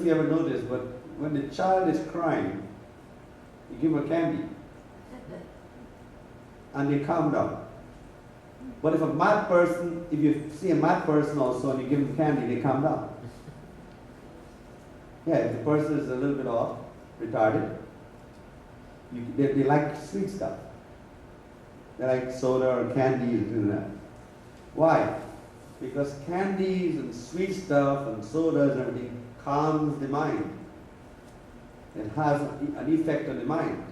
if you ever noticed, but when the child is crying, you give her candy. And they calm down. But if a mad person, if you see a mad person also and you give them candy, they calm down. Yeah, if the person is a little bit off, retarded, they like sweet stuff. They like soda or candy and that. Why? Because candies and sweet stuff and sodas and everything calms the mind. It has an effect on the mind.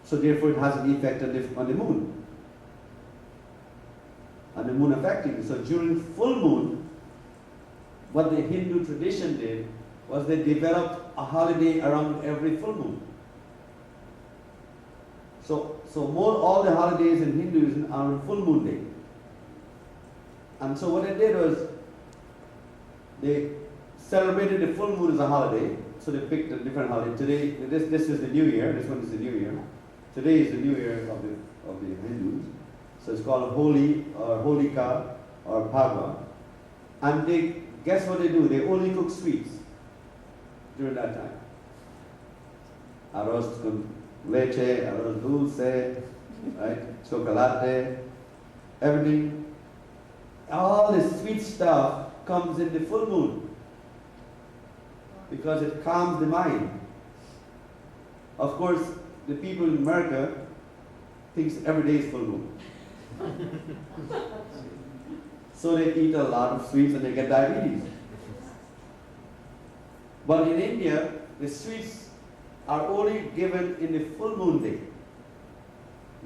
So therefore it has an effect on the moon. And the moon affecting it. So during full moon, what the Hindu tradition did was they developed a holiday around every full moon. So all the holidays in Hinduism are on full moon day. And so what they did was they celebrated the full moon as a holiday. So they picked a different holiday. Today, this is the New Year. This one is the New Year. Today is the New Year of the Hindus. So it's called Holi or Holika or Bhagwa. And they, guess what they do? They only cook sweets during that time. Arroz con leche, arroz dulce, right? Chocolate, everything. All this sweet stuff comes in the full moon because it calms the mind. Of course, the people in America thinks every day is full moon. So they eat a lot of sweets and they get diabetes. But in India, the sweets are only given in the full moon day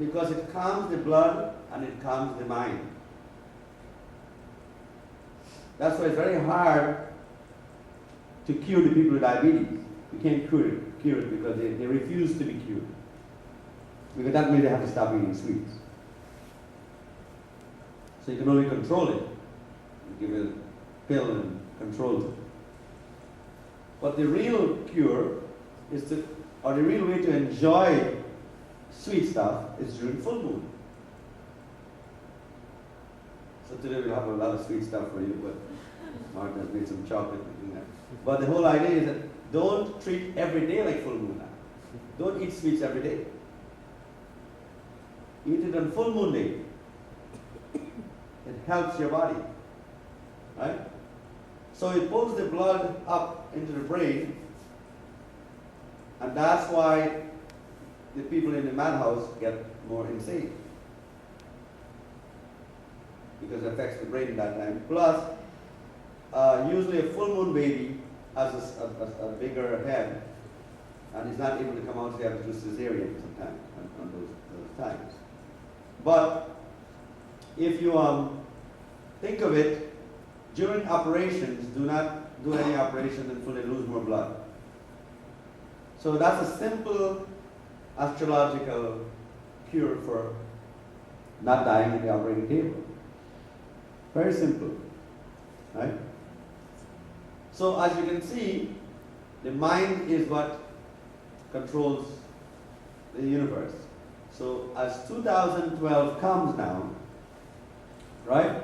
because it calms the blood and it calms the mind. That's why it's very hard to cure the people with diabetes. You can't cure it because they refuse to be cured. Because that means they have to stop eating sweets. So you can only control it. You give it a pill and control it. But the real cure or the real way to enjoy sweet stuff is during full moon. So today we'll have a lot of sweet stuff for you, but Martin has made some chocolate in there. But the whole idea is that don't treat every day like full moon now. Don't eat sweets every day. Eat it on full moon day. It helps your body. Right? So it pulls the blood up into the brain, and that's why the people in the madhouse get more insane. Because it affects the brain at that time. Plus, usually a full moon baby has a bigger head and is not able to come out, so they have to do cesarean sometimes on those times. But if you think of it, during operations, do not do any operations until they lose more blood. So that's a simple astrological cure for not dying at the operating table. Very simple, right? So as you can see, the mind is what controls the universe. So as 2012 comes now, right?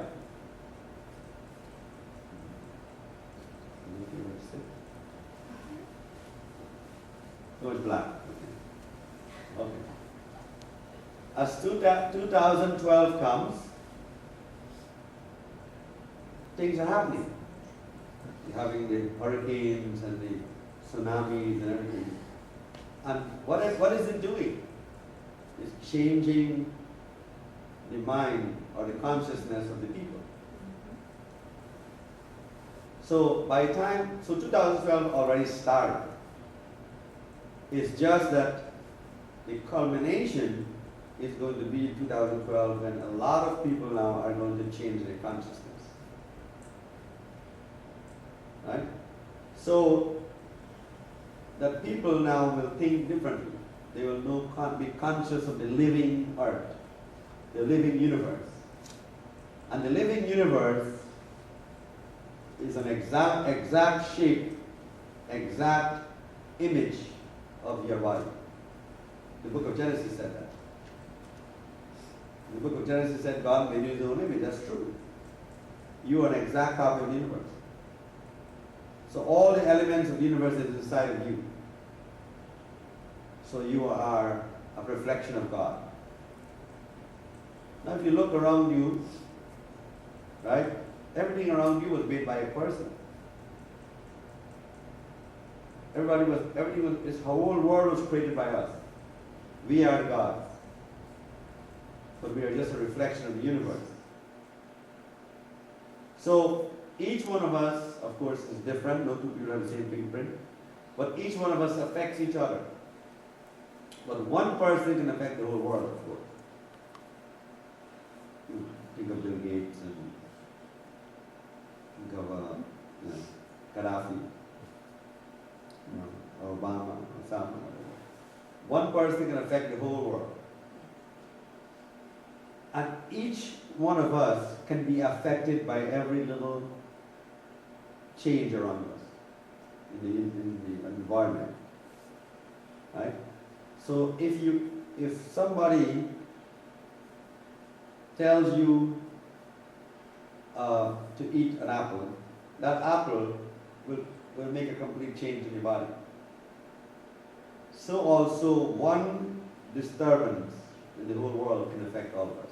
No, it's black. Okay. As 2012 comes, things are happening. You're having the hurricanes and the tsunamis and everything. And what is it doing? It's changing the mind or the consciousness of the people. So 2012 already started. It's just that the culmination is going to be 2012 when a lot of people now are going to change their consciousness. Right? So that people now will think differently. They will be conscious of the living earth, the living universe. And the living universe is an exact shape, exact image of your body. The book of Genesis said that. The book of Genesis said God made you in his own image. That's true. You are an exact copy of the universe. So all the elements of the universe is inside of you. So you are a reflection of God. Now if you look around you, right, everything around you was made by a person. This whole world was created by us. We are God. But we are just a reflection of the universe. So each one of us, of course, is different. No two people have the same fingerprint. But each one of us affects each other. But one person can affect the whole world, of course. Think of Bill Gates and think of Gaddafi, or Obama, or Osama. One person can affect the whole world. And each one of us can be affected by every little change around us in the environment. Right? So if somebody tells you to eat an apple, that apple will make a complete change in your body. So also one disturbance in the whole world can affect all of us.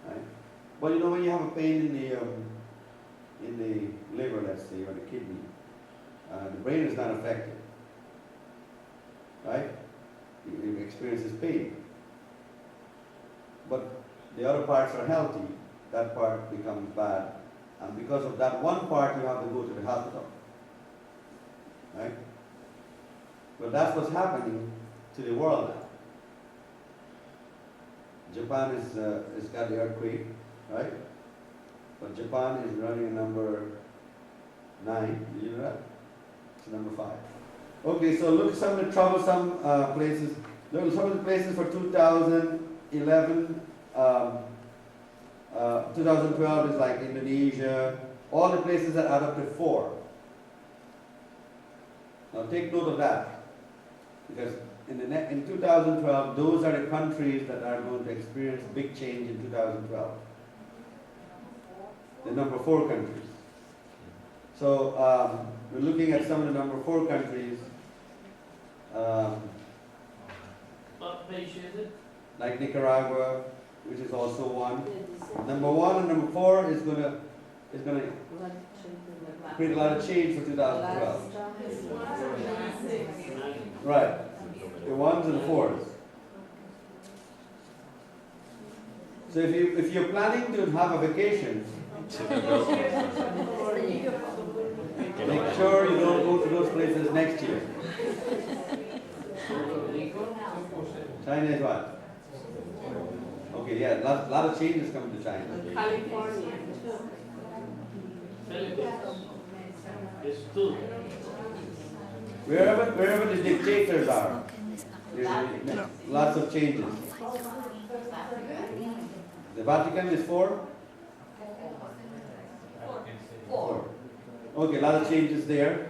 Right? But you know, when you have a pain in the liver, let's say, or the kidney, the brain is not affected. Right? It experiences pain. But the other parts are healthy, that part becomes bad. And because of that one part, you have to go to the hospital. Right? But that's what's happening to the world now. Japan is got the earthquake, right? But Japan is running a number 9. Did you know that? It's number 5. Okay, so look at some of the troublesome places. Look at some of the places for 2011. 2012 is like Indonesia. All the places that add up to 4. Now take note of that. Because in 2012, those are the countries that are going to experience big change in 2012. The number 4 countries. So we're looking at some of the number 4 countries. What page is it? Like Nicaragua, which is also one. Number 1 and number 4 is gonna create a lot of change for 2012. Right. The 1s and the 4s. So if you're planning to have a vacation, make sure you don't go to those places next year. China is what? Okay, yeah, a lot of changes coming to China. California. It's 2. Wherever the dictators are, there's lots of changes. The Vatican is 4? 4. Okay, a lot of changes there.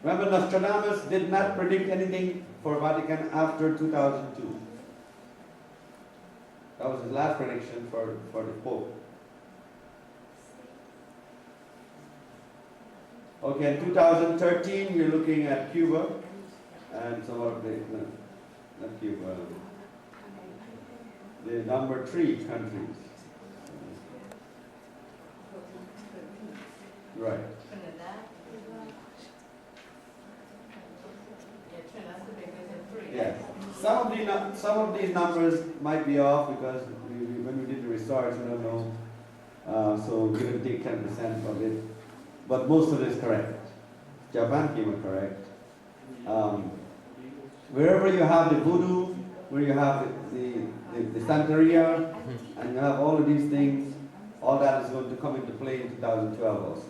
Remember, Nostradamus did not predict anything for Vatican after 2002. That was his last prediction for the Pope. Okay, in 2013, we're looking at Cuba and some other places. No, not Cuba. The number 3 countries. Right. Yes. Some of these numbers might be off because when we did the research, we don't know. So give and take 10% of it. But most of it is correct. Japan came out correct. Wherever you have the voodoo, where you have the Santeria, and you have all of these things, all that is going to come into play in 2012 also.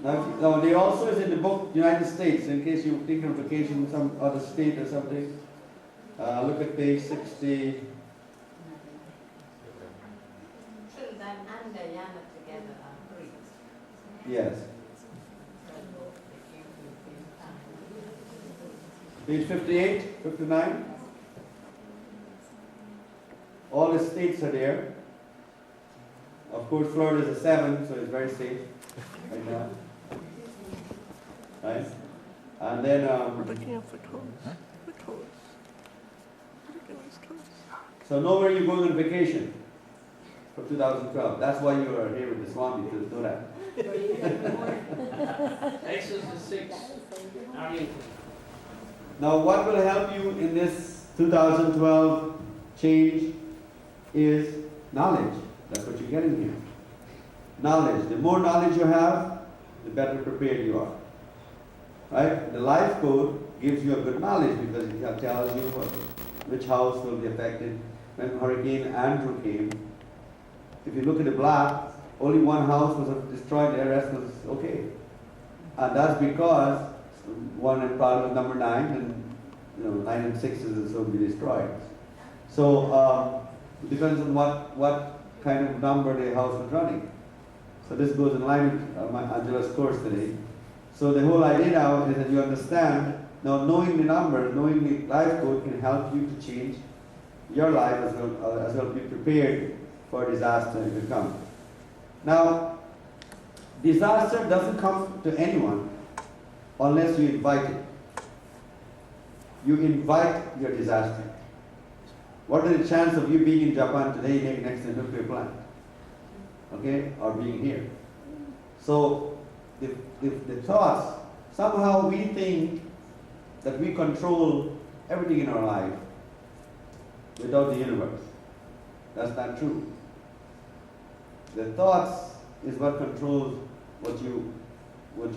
Now there also is in the book United States, in case you're thinking of vacation in some other state or something. Look at page 60. Trinidad and Guyana together are 3. Yes. Page 58, 59. All the states are there. Of course, Florida is a 7, so it's very safe right now. Right? And then, so know where you're going on vacation for 2012. That's why you are here with the Swami, to do that. Exodus 6, Arlington. Now, what will help you in this 2012 change is knowledge. That's what you're getting here. Knowledge. The more knowledge you have, the better prepared you are. Right? The life code gives you a good knowledge because it tells you which house will be affected. When Hurricane Andrew came, if you look at the black, only one house was destroyed, the rest was okay. And that's because one problem was number 9, and 9 and 6 is going to be destroyed. So it depends on what kind of number the house was running. So this goes in line with Angela's course today. So the whole idea now is that you understand, now knowing the numbers, knowing the life code can help you to change your life as well be prepared for disaster if it comes. Now, disaster doesn't come to anyone unless you invite it. You invite your disaster. What are the chances of you being in Japan today next to a nuclear plant? Okay? Or being here? So, the thoughts, somehow we think that we control everything in our life without the universe. That's not true. The thoughts is what controls what you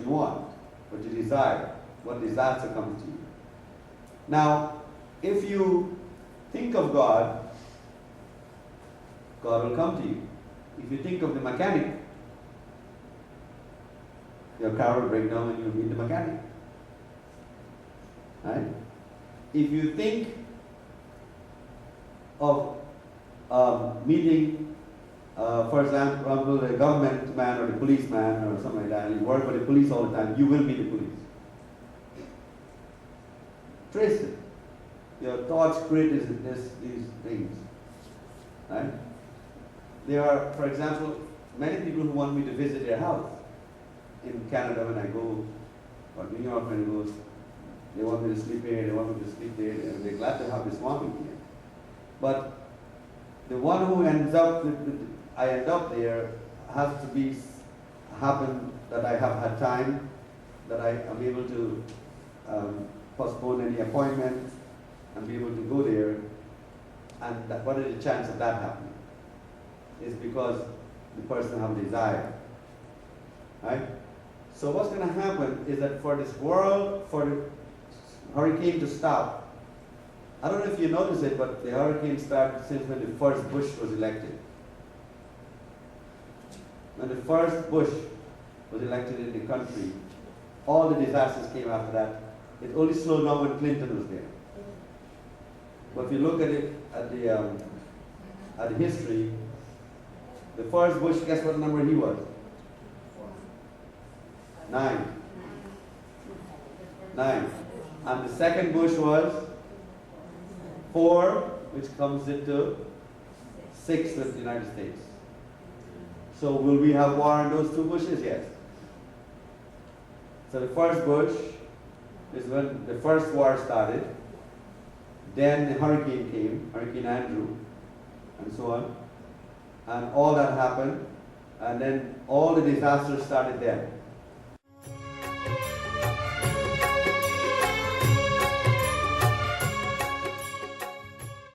want, what you desire, what disaster comes to you. Now, if you think of God, God will come to you. If you think of the mechanic, your car will break down and you'll meet the mechanic. Right? If you think of meeting, for example, the government man or the policeman or something like that, and you work with the police all the time, you will meet the police. Trace it. Your thoughts create these things. Right? There are, for example, many people who want me to visit their house. In Canada when I go, or New York when I go, they want me to sleep here, they want me to sleep there, and they're glad to have this Swami here. But the one who I end up there has to happen that I have had time, that I am able to postpone any appointment and be able to go there. And what are the chances of that happening? It's because the person has a desire. Right? So what's going to happen is that for this world, for the hurricane to stop, I don't know if you notice it, but the hurricane started since when the first Bush was elected. When the first Bush was elected in the country, all the disasters came after that. It only slowed down when Clinton was there. But if you look at it, at the history, the first Bush, guess what number he was? 9. And the second Bush was 4, which comes into 6 with the United States. So will we have war in those 2 Bushes? Yes. So the first Bush is when the first war started. Then the hurricane came, Hurricane Andrew, and so on. And all that happened. And then all the disasters started then.